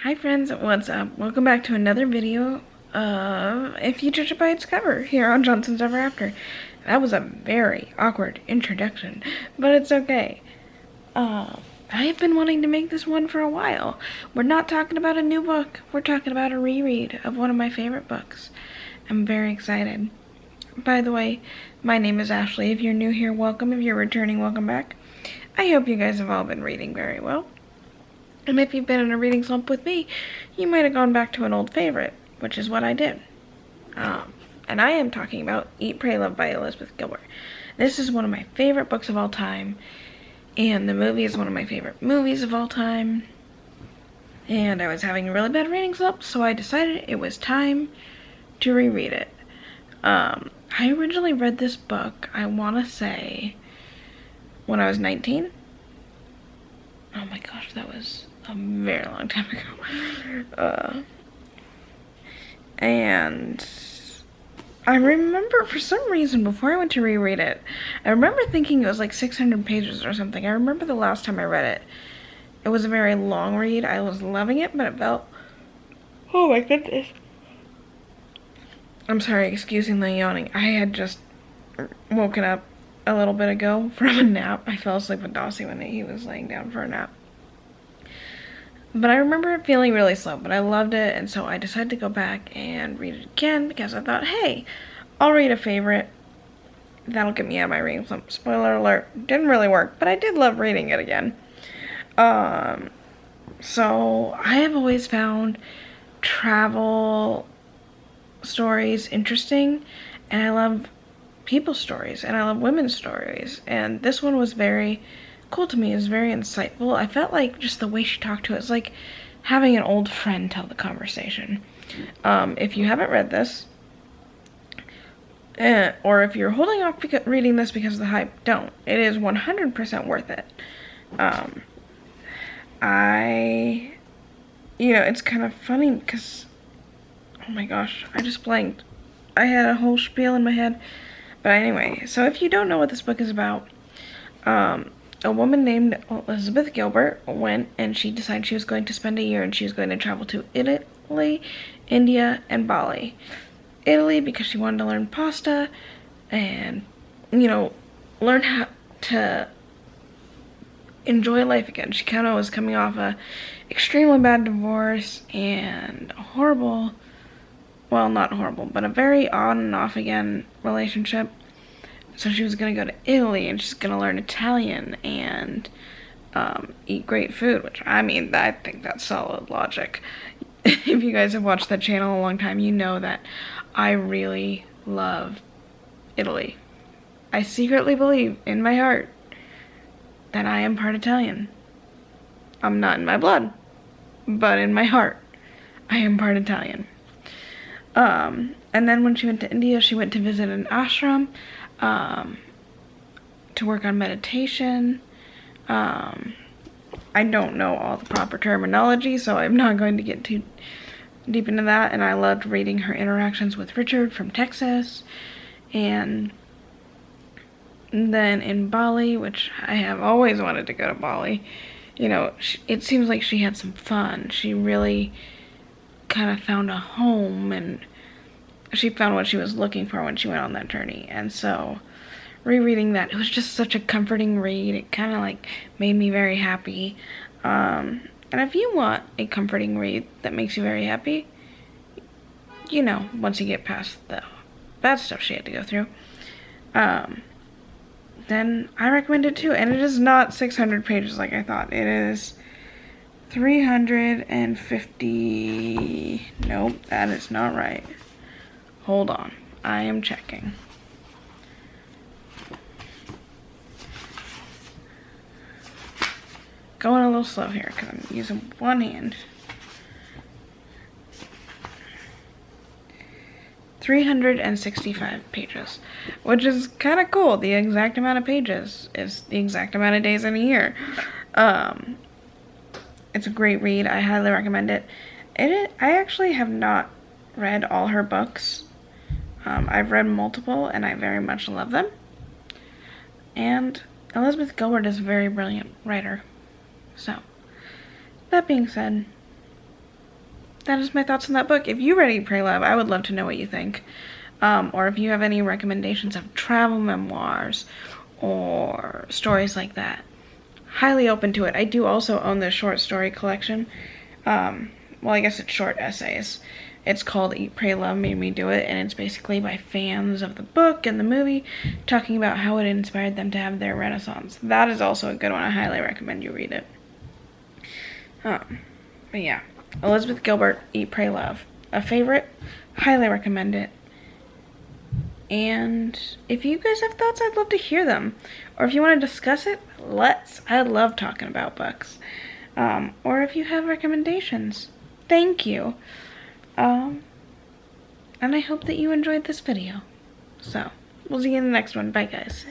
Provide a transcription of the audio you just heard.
Hi friends, what's up? Welcome back to another video of A Future to By Its Cover here on Johnson's Ever After. That was a very awkward introduction, but it's okay. I've been wanting to make this one for a while. We're not talking about a new book, we're talking about a reread of one of my favorite books. I'm very excited. By the way, my name is Ashleigh. If you're new here, welcome. If you're returning, welcome back. I hope you guys have all been reading very well. And if you've been in a reading slump with me, you might have gone back to an old favorite, which is what I did. And I am talking about Eat, Pray, Love by Elizabeth Gilbert. This is one of my favorite books of all time, and the movie is one of my favorite movies of all time. And I was having a really bad reading slump, so I decided it was time to reread it. I originally read this book, I want to say, when I was 19. Oh my gosh, that was a very long time ago. And I remember, for some reason, before I went to reread it, I remember thinking it was like 600 pages or something. I remember the last time I read it, it was a very long read. I was loving it, but it felt, oh my goodness. I'm sorry, excusing the yawning. I had just woken up a little bit ago from a nap. I fell asleep with Dossie when he was laying down for a nap. But I remember it feeling really slow, but I loved it, and so I decided to go back and read it again because I thought, hey, I'll read a favorite. That'll get me out of my reading slump. Spoiler alert, didn't really work, but I did love reading it again. So I have always found travel stories interesting, and I love people's stories, and I love women's stories, and this one was very cool to me. It was very insightful. I felt like just the way she talked to it was like having an old friend tell the conversation. If you haven't read this, or if you're holding off reading this because of the hype, don't. It is 100% worth it. It's kind of funny because, oh my gosh, I just blanked. I had a whole spiel in my head. But anyway, so if you don't know what this book is about, a woman named Elizabeth Gilbert went and she decided she was going to spend a year and she was going to travel to Italy, India, and Bali. Italy because she wanted to learn pasta and, learn how to enjoy life again. She kind of was coming off a extremely bad divorce and a horrible, well, not horrible, but a very on and off again relationship. So she was going to go to Italy, and she's going to learn Italian and eat great food, which, I think that's solid logic. If you guys have watched that channel a long time, you know that I really love Italy. I secretly believe in my heart that I am part Italian. I'm not in my blood, but in my heart, I am part Italian. And then when she went to India, she went to visit an ashram, to work on meditation. I don't know all the proper terminology, so I'm not going to get too deep into that. And I loved reading her interactions with Richard from Texas. And then in Bali, which I have always wanted to go to Bali, it seems like she had some fun. She really kind of found a home, and she found what she was looking for when she went on that journey. And so rereading that, it was just such a comforting read. It kind of like made me very happy. And if you want a comforting read that makes you very happy, once you get past the bad stuff she had to go through, then I recommend it too. And it is not 600 pages like I thought. It is 350. Nope, that is not right. Hold on, I am checking. Going a little slow here because I'm using one hand. 365 pages, which is kind of cool. The exact amount of pages is the exact amount of days in a year. It's a great read. I highly recommend it. I actually have not read all her books. I've read multiple, and I very much love them. And Elizabeth Gilbert is a very brilliant writer. So, that being said, that is my thoughts on that book. If you read Eat, Pray, Love, I would love to know what you think. Or if you have any recommendations of travel memoirs or stories like that. Highly open to it. I do also own the short story collection. Well, I guess it's short essays. It's called Eat, Pray, Love Made Me Do It, and it's basically by fans of the book and the movie talking about how it inspired them to have their renaissance. That is also a good one. I highly recommend you read it. But yeah, Elizabeth Gilbert, Eat, Pray, Love. A favorite? Highly recommend it. And if you guys have thoughts, I'd love to hear them. Or if you want to discuss it, I love talking about books. Or if you have recommendations, thank you. And I hope that you enjoyed this video. So, we'll see you in the next one. Bye, guys.